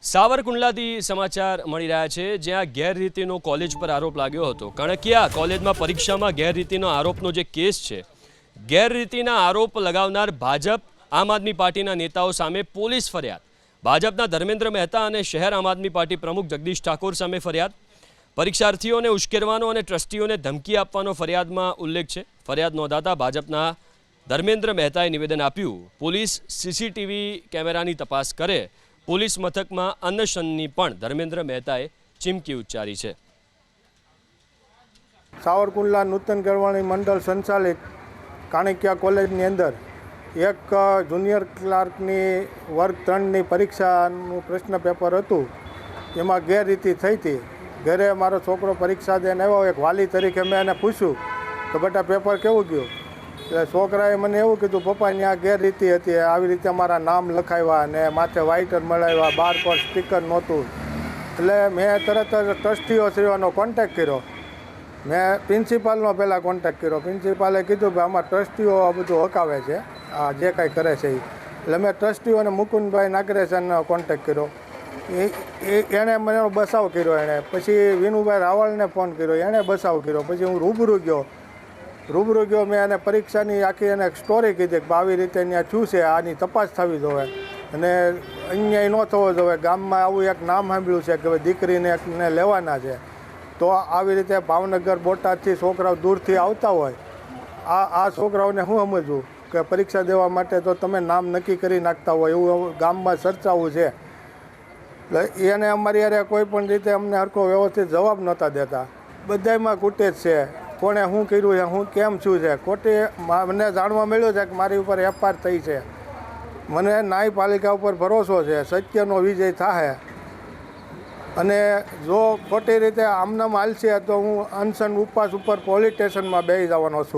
સાવરકુંડલાથી સમાચાર મળી રહ્યા છે, જ્યાં ગેરરીતિનો કોલેજ પર આરોપ લાગ્યો હતો। કણકિયા કોલેજમાં પરીક્ષામાં ગેરરીતિનો આરોપનો જે કેસ છે, ગેરરીતિના આરોપ લગાવનાર ભાજપ આમ આદમી પાર્ટીના નેતાઓ સામે પોલીસ ફરિયાદ। ભાજપના ધર્મેન્દ્ર મહેતા અને શહેર આમ આદમી પાર્ટી પ્રમુખ જગદીશ ઠાકોર સામે ફરિયાદ। પરીક્ષાર્થીઓને ઉશ્કેરવાનો અને ટ્રસ્ટીઓને ધમકી આપવાનો ફરિયાદમાં ઉલ્લેખ છે। ફરિયાદ નોંધાતા ભાજપના ધર્મેન્દ્ર મહેતાએ નિવેદન આપ્યું, પોલીસ સીસીટીવી કેમેરાની તપાસ કરે। પોલીસ મથકમાં અનશનની પણ ધર્મેન્દ્ર મહેતાએ ચીમકી ઉચ્ચારી છે। સાવરકુંડલા નૂતન કેળવણી મંડળ સંચાલિત કાણકિયા કોલેજની અંદર એક જુનિયર ક્લાર્કની વર્ગ 3ની પરીક્ષાનું પ્રશ્ન પેપર હતું। એમાં ગેરરીતિ થઈ હતી। ઘરે મારો છોકરો પરીક્ષા દઈને આવ્યો, એક વાલી તરીકે મેં એને પૂછ્યું કે બેટા પેપર કેવું ગયું? એટલે છોકરાએ મને એવું કીધું, પપ્પા ત્યાં ગેરરીતિ હતી, આવી રીતે મારા નામ લખાવ્યા અને માથે વાઇટર મળાવ્યા, બાર પર સ્ટીકર નહોતું। એટલે મેં તરત જ ટ્રસ્ટીઓશ્રીઓનો કોન્ટેક્ટ કર્યો। મેં પ્રિન્સિપાલનો પહેલાં કોન્ટેક્ટ કર્યો। પ્રિન્સિપાલે કીધું કે આમાં ટ્રસ્ટીઓ આ બધું હકાવે છે, આ જે કાંઈ કરે છે એ। એટલે મેં ટ્રસ્ટીઓને મુકુંદભાઈ નાગરેશનનો કોન્ટેક્ટ કર્યો। એણે મને બચાવ કર્યો। એણે પછી વિનુભાઈ રાવળને ફોન કર્યો, એણે બચાવ કર્યો। પછી હું રૂબરૂ ગયો મેં એને પરીક્ષાની આખી એને એક સ્ટોરી કીધી કે આવી રીતે ત્યાં થયું છે, આની તપાસ થવી જોઈએ અને અન્યાય ન થવો જોઈએ। ગામમાં આવું એક નામ સાંભળ્યું છે કે દીકરીને એકને લેવાના છે, તો આવી રીતે ભાવનગર બોટાદથી છોકરાઓ દૂરથી આવતા હોય, આ છોકરાઓને શું સમજવું કે પરીક્ષા દેવા માટે તો તમે નામ નક્કી કરી નાખતા હોય, એવું ગામમાં ચર્ચાવું છે। એટલે એને અમારી યારે કોઈ પણ રીતે અમને હરખો વ્યવસ્થિત જવાબ નહોતા દેતા। બધામાં કૂટેજ છે, કોણે શું કર્યું છે, હું કેમ છું છે, ખોટી મને જાણવા મળ્યું છે કે મારી ઉપર એફઆઈઆર થઈ છે। મને ન્યાયપાલિકા ઉપર ભરોસો છે, સત્યનો વિજય થાય અને જો ખોટી રીતે આમનામ હાલશે તો હું અનશન ઉપવાસ ઉપર પોલીસ સ્ટેશનમાં બેસી જવાનો છું।